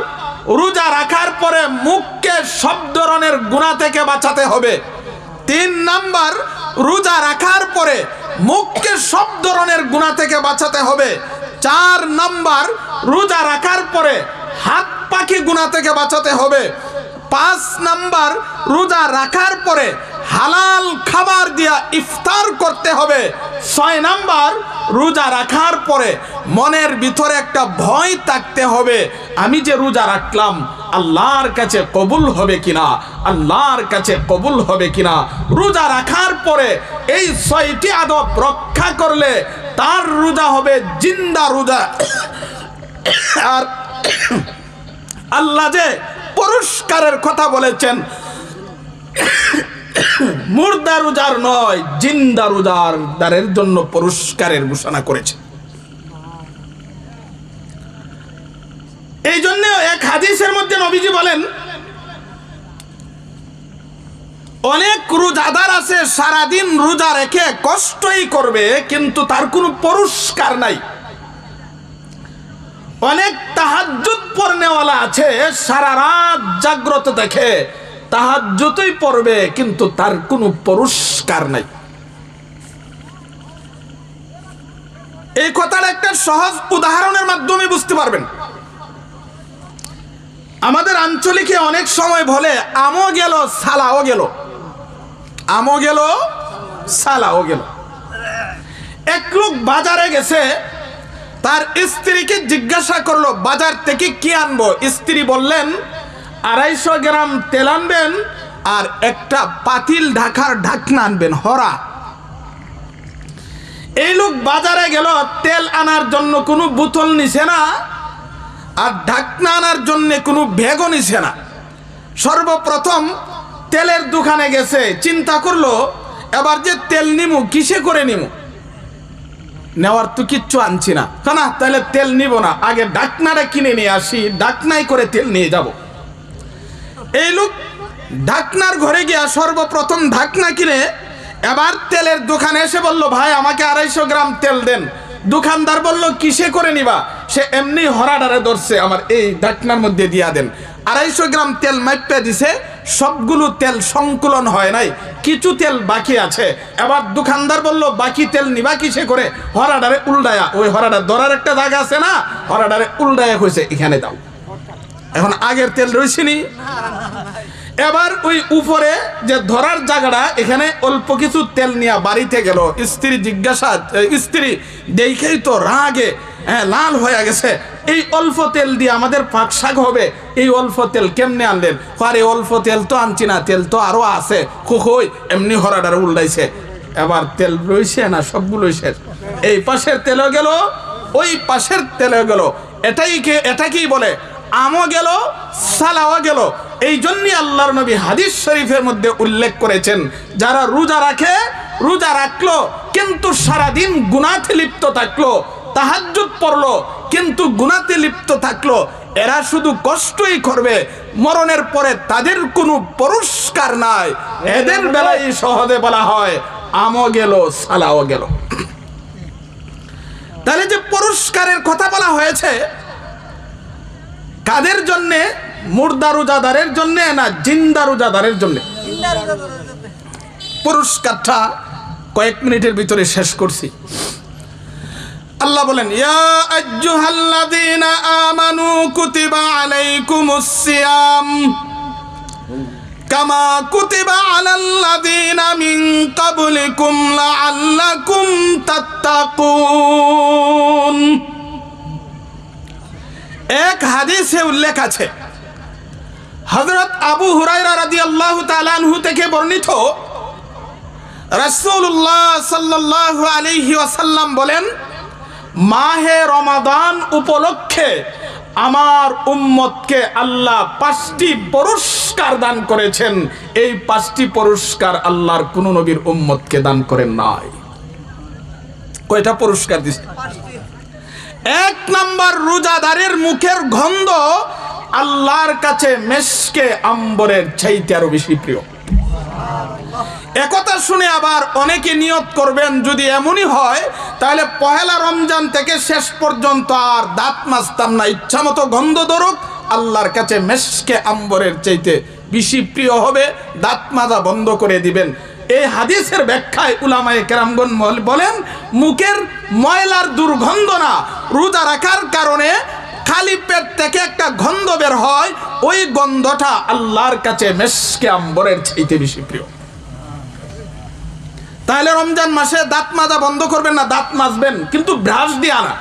রোজা রাখার পরে মুখকে সব ধরনের গুনাহ থেকে বাঁচাতে হবে। 3 নাম্বার রোজা রাখার পরে মুখকে সব ধরনের গুনাহ থেকে বাঁচাতে হবে। 4 নাম্বার রোজা রাখার পরে হাত পাখি গুনাহ থেকে বাঁচাতে হবে। 5 নাম্বার রোজা রাখার পরে হালাল খাবার দিয়া ইফতার করতে হবে। 6 নাম্বার রোজা রাখার পরে মনের ভিতরে একটা ভয় থাকতে হবে, আমি যে রোজা রাখলাম আল্লাহর কাছে কবুল হবে কিনা, আল্লাহর কাছে কবুল হবে কিনা। রোজা রাখার পরে এই 6টি আদব রক্ষা করলে তার রোজা হবে জিন্দা রোজা। আর আল্লাহ যে পুরস্কারের কথা বলেছেন মুর্দা রোজার নয়, জিন্দা রোজাদারের জন্য পুরস্কারের ঘোষণা করেছে। এই জন্য এক হাদিসের মধ্যে নবীজি বলেন অনেক রোজাদার আছে সারাদিন রোজা রেখে কষ্টই করবে কিন্তু তার কোনো পুরস্কার নাই। অনেক তাহাজ্জুদ পড়নেওয়ালা আছে, সারা রাত জাগ্রত দেখে, তাহাজ্জুদই পড়বে কিন্তু তার কোনো পুরস্কার নাই। এই কথার একটা সহজ উদাহরণের মাধ্যমে বুঝতে পারবেন। আমাদের আঞ্চলিকে অনেক সময় বলে আমও গেল সালাও গেল, আমও গেল সালাও গেল। এক লোক বাজারে গেছে, তার স্ত্রীকে জিজ্ঞাসা করলো বাজার থেকে কি আনবো। স্ত্রী বললেন 250 গ্রাম তেল আনবেন আর একটা পাতিল ঢাকার ঢাকনা আনবেন, হরা। এই লোক বাজারে গেল, তেল আনার জন্য কোনো বোতল নিছে না, আর ঢাকনা আনার জন্য কোনো ব্যাগও নিছে না। সর্বপ্রথম তেলের দোকানে গেছে, চিন্তা করলো এবার যে তেল নিমু কিসে করে নিমু, নেওয়ার তো কিচ্ছু আনছি না, না তাহলে তেল নিব না, আগে ঢাকনাটা কিনে নিয়ে আসি, ঢাকনাই করে তেল নিয়ে যাব। এই লোক ঢাকনার ঘরে গিয়া সর্বপ্রথম ঢাকনা কিনে এবার তেলের দোকানে এসে বলল ভাই আমাকে 250 গ্রাম তেল দেন। দোকানদার বলল কিসে করে নিবা, সে এমনি হরাডারে ধরছে, আমার এই ঢাকনার মধ্যে দিয়া দেন। 250 গ্রাম তেল মাইপে দিছে, সবগুলো তেল সংকুলন হয় নাই, কিছু তেল বাকি আছে। এবার দোকানদার বলল বাকি তেল নিবা কিসে করে, হরাডারে উল্টায়া, ওই হরাডার ধরার একটা জায়গা আছে না, হরাডারে উল্টায়া কইছে এখানে দাও। এখন আগের তেল রইছিনি, এবার ওই উপরে যে ধরার জায়গাটা, এখানে অল্প কিছু তেল নিয়ে বাড়িতে গেল। স্ত্রী জিজ্ঞাসা, স্ত্রী দেখেই তো রাগে লাল হয়ে গেছে, এই অল্প তেল দিয়ে আমাদের পাক শাক হবে, এই অল্প তেল কেমনে আনলেন? আরে অল্প তেল তো আনছি না, তেল তো আরো আছে। কই এমনি হরাডার উল্টাইছে, এবার তেল রইছে না, সবগুলোই শেষ। এই পাশের তেলও গেল, ওই পাশের তেলও গেল। এটাকেই বলে আমও গেল সালাও গেল। এই জন্যই আল্লাহর নবী হাদিস শরীফের মধ্যে উল্লেখ করেছেন, যারা রোজা রাখে, রোজা রাখলো কিন্তু সারাদিন গুনাহে লিপ্ত থাকলো, তাহাজ্জুদ পড়লো কিন্তু গুনাহে লিপ্ত থাকলো, এরা শুধু কষ্টই করবে, মরণের পরে তাদের কোনো পুরস্কার নাই। এদের বেলায় সহজে বলা হয় আমও গেল সালাও গেল। তাহলে যে পুরস্কারের কথা বলা হয়েছে, কাদের জন্যে? মুর্দা রোজাদারের জন্য না জিন্দা রোজাদারের জন্য? পুরস্কারটা কয়েক মিনিটের ভিতরে শেষ করছি। আল্লাহ বলেন ইয়া আইয়ুহাল্লাযীনা আমানু কুতিবা আলাইকুমুস সিয়াম কামা কুতিবা আলাল্লাযীনা মিন ক্বাবলিকুম লাআল্লাকুম তাত্তাকুন। এক হাদিসে উল্লেখ আছে, হযরত আবু হুরায়রা রাদিয়াল্লাহু তাআলা আনহু থেকে বর্ণিত, রাসূলুল্লাহ সাল্লাল্লাহু আলাইহি ওয়াসাল্লাম বলেন, মাহে রমাদান উপলক্ষে আমার উম্মতকে আল্লাহ 5টি পুরস্কার দান করেছেন। এই 5টি পুরস্কার আল্লাহর কোন নবীর উম্মতকে দান করেন নাই। কয়টা পুরস্কার দিয়েছে? 1 নাম্বার, রোজাদারের মুখের গন্ধ আল্লাহর কাছে মেশকে আম্বরের চাইতে আরো বেশি প্রিয়। একথা শুনে আবার অনেকে নিয়ত করবেন, যদি এমনই হয় তাহলে পহেলা রমজান থেকে শেষ পর্যন্ত আর দাঁত মাজতাম না, ইচ্ছা মতো গন্ধ ধরুক, আল্লাহর কাছে মেশকে আম্বরের চাইতে বেশি প্রিয় হবে, দাঁত মাজা বন্ধ করে দিবেন। এই হাদিসের ব্যাখ্যায় উলামায়ে কেরামগণ বলেন, মুখের ময়লার দুর্গন্ধ না, রোজা রাখার কারণে খালি পেট থেকে একটা গন্ধ বের হয়, ওই গন্ধটা আল্লাহর কাছে মেশকে আম্বরের চাইতে বেশি প্রিয়। তাহলে রমজান মাসে দাঁত মাজা বন্ধ করবেন না, দাঁত মাজবেন, কিন্তু ব্রাশ দিয়ে না।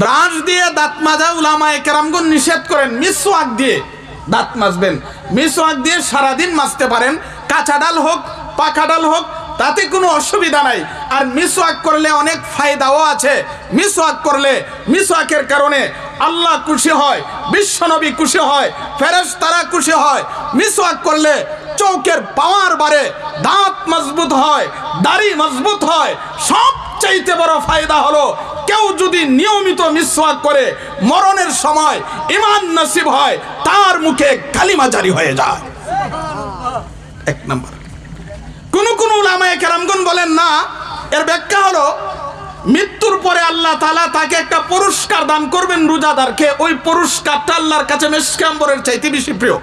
ব্রাশ দিয়ে দাঁত মাজা উলামায়ে কেরামগণ নিষেধ করেন, মিসওয়াক দিয়ে দাঁত মাজবেন। মিসওয়াক দিয়ে সারাদিন মাজতে পারেন, কাঁচা ডাল হোক পাকা ডাল হোক, তাতে কোনো অসুবিধা নাই। আর মিসওয়াক করলে অনেক ফায়দাও আছে। মিসওয়াক করলে, মিসওয়াকের কারণে আল্লাহ খুশি হয়, বিশ্বনবী খুশি হয়, ফেরেশতারা খুশি হয়। মিসওয়াক করলে চৌকের পাওয়ার বাড়ে, দাঁত মজবুত হয়, দাড়ি মজবুত হয়। সবচাইতে বড় ফায়দা হলো, কেউ যদি নিয়মিত মিসওয়াক করে মরণের সময় ঈমান নসিব হয়, তার মুখে কালিমা জারি হয়ে যায়। 1 নাম্বার। কোন উলামায়ে কেরামগণ বলেন না, এর ব্যাখ্যা হলো মৃত্যুর পরে আল্লাহ তাআলা তাকে একটা পুরস্কার দান করবেন রোজাদারকে। ওই পুরস্কারটা আল্লাহর কাছে মেশকে আম্বরের চাইতে বেশি প্রিয়।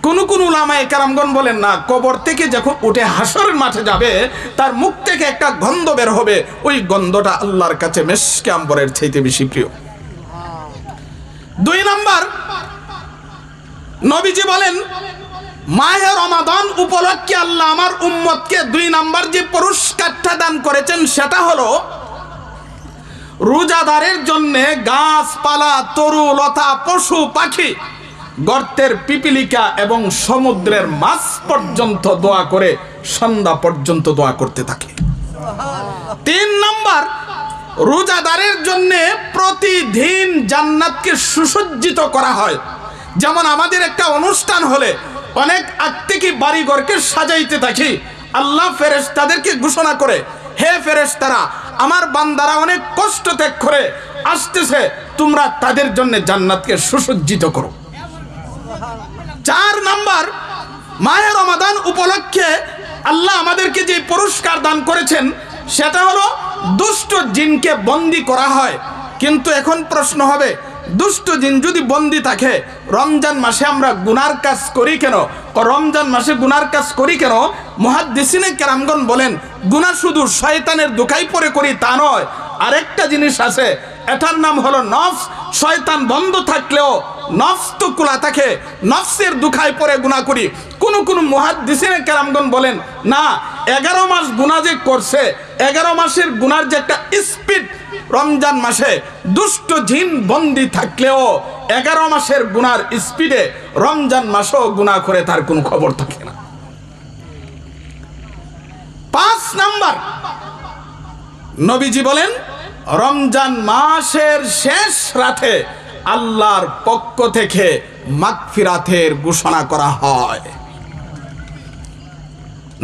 কোন উলামায়ে কেরামগণ বলেন না, কবর থেকে যখন উঠে হাসরের মাঠে যাবে তার মুখ থেকে একটা গন্ধ বের হবে, ওই গন্ধটা আল্লাহর কাছে মেশকে আম্বরের চাইতে বেশি প্রিয়। 2 নাম্বার, নবীজি বলেন মাহে রমাদান উপলক্ষে আল্লাহ আমার উম্মতকে 2 নাম্বার যে পুরস্কারটা দান করেছেন সেটা হলো রোজাদারের জন্য গাছপালা, তরু লতা, পশু পাখি, গর্তের পিপিলিকা এবং সমুদ্রের মাছ পর্যন্ত দোয়া করে সন্ধ্যা পর্যন্ত দোয়া করতে থাকে। 3 নাম্বার, রোজাদারের জন্য প্রতিদিন জান্নাতকে সুসজ্জিত করা হয়। যেমন আমাদের একটা অনুষ্ঠান হলে অনেক আগ থেকে বাড়িঘরকে সাজাইতে থাকি, আল্লাহ ফেরেশতাদেরকে ঘোষণা করে, হে ফেরেশতারা, আমার বান্দারা অনেক কষ্ট ত্যাগ করে আসতেছে, তোমরা তাদের জন্য জান্নাতকে সুসজ্জিত করো। 4 নাম্বার, মাহে রমাদান উপলক্ষে আল্লাহ আমাদেরকে যে পুরস্কার দান করেছেন সেটা হলো দুষ্ট জিনকে বন্দী করা হয়। কিন্তু এখন প্রশ্ন হবে, দুষ্ট জিন যদি বন্দী থাকে, রমজান মাসে আমরা গুনার কাজ করি কেন? রমজান মাসে গুনার কাজ করি কেন? মুহাদ্দিসিনে কেরামগণ বলেন, গুনাহ শুধু শয়তানের দোকাই পড়ে করি তা নয়, আরেকটা জিনিস আছে, এটার নাম হলো নফস। শয়তান বন্ধ থাকলেও নফস তো খোলা থাকে, নফসের দুখায় পড়ে গুনাহ করি। কোন মুহাদ্দিসিনে কেরামগণ বলেন না, 11 মাস গুনাহ যে করছে, 11 মাসের গুনার যে একটা স্পিড, রমজান মাসে দুষ্ট জিন বন্দী থাকলেও 11 মাসের গুনার স্পিডে রমজান মাসেও গুনাহ করে তার কোনো খবর থাকে না। 5 নাম্বার, নবীজি বলেন রমজান মাসের শেষ রাতে আল্লাহর পক্ষ থেকে মাগফিরাতের ঘোষণা করা হয়।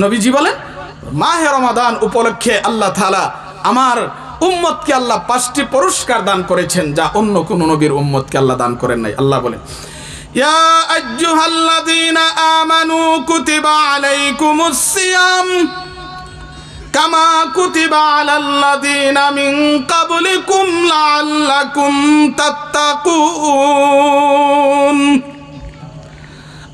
নবীজি বলেন মাহে রমাদান উপলক্ষে আল্লাহ তাআলা আমার উম্মতকে আল্লাহ 5টি পুরস্কার দান করেছেন, যা অন্য কোন নবীর উম্মতকে আল্লাহ দান করেন নাই। আল্লাহ বলেন, ইয়া আইয়ুহাল্লাযীনা আমানু কুতিবা আলাইকুমুস সিয়াম কামা কুতিবা আলাল্লাযীনা মিন ক্বাবলিকুম লাআল্লাকুম তাত্তাকুন।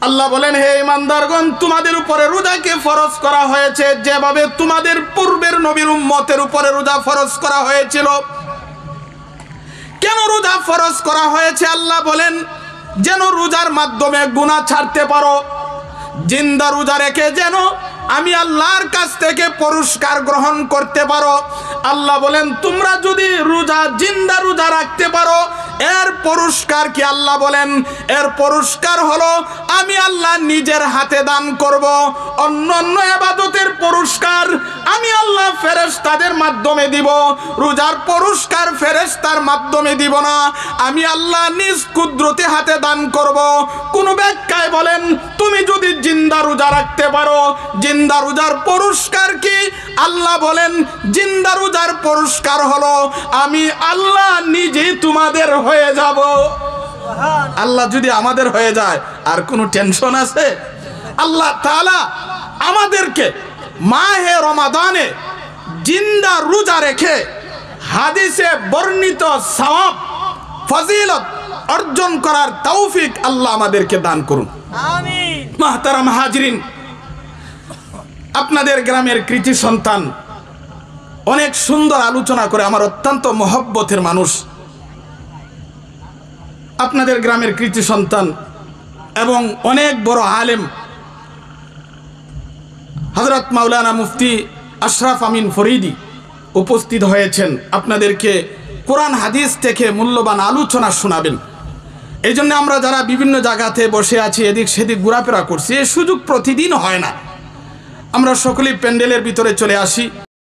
আল্লাহ বলেন, হে ঈমানদারগণ, তোমাদের উপরে রোজাকে ফরজ করা হয়েছে যেভাবে তোমাদের পূর্বের নবীর উম্মতের উপরে রোজা ফরজ করা হয়েছিল। কেন রোজা ফরজ করা হয়েছে? আল্লাহ বলেন যেন রোজার মাধ্যমে গুনাহ ছাড়তে পারো, জিন্দা রোজা রেখে যেন আমি আল্লাহর কাছ থেকে পুরস্কার গ্রহণ করতে পারো। আল্লাহ বলেন তোমরা যদি জিন্দা রোজা রাখতে পারো, এর পুরস্কার কি? আল্লাহ বলেন এর পুরস্কার হলো আমি আল্লাহ নিজের হাতে দান করব। অন্যান্য ইবাদতের পুরস্কার আমি আল্লাহ ফেরেশতাদের মাধ্যমে দিব, রোজার পুরস্কার ফেরেশতার মাধ্যমে দিব না, আমি আল্লাহ নিজ কুদরতে হাতে দান করব। কোন ব্যাখ্যায় বলেন তুমি যদি জিন্দা রোজা রাখতে পারো, জিন্দা রোজার পুরস্কার কি? আল্লাহ বলেন জিন্দা রোজার পুরস্কার হলো আমি আল্লাহ নিজে তোমাদের হয়ে যাব। আল্লাহ যদি আমাদের হয়ে যায় আর কোনো টেনশন আছে? আল্লাহ তাআলা আমাদেরকে মাহে রমাদানে জিন্দা রোজা রেখে হাদিসে বর্ণিত সওয়াব ফজিলত অর্জন করার তৌফিক আল্লাহ আমাদেরকে দান করুন, আমিন। মুহতারাম হাজিরিন, আপনাদের গ্রামের কৃতি সন্তান অনেক সুন্দর আলোচনা করে, আমার অত্যন্ত মহব্বতের মানুষ, আপনাদের গ্রামের কৃতি সন্তান এবং অনেক বড় আলেম হযরত মাওলানা মুফতি আশরাফ আমিন ফরিদি উপস্থিত হয়েছেন। আপনাদেরকে কোরআন হাদিস থেকে মূল্যবান আলোচনা শোনাবেন। এই জন্য আমরা যারা বিভিন্ন জায়গাতে বসে আছি, এদিক সেদিক ঘোরাফেরা করছি, এই সুযোগ প্রতিদিন হয় না। আমরা সকলেই প্যান্ডেলের ভিতরে চলে আসি।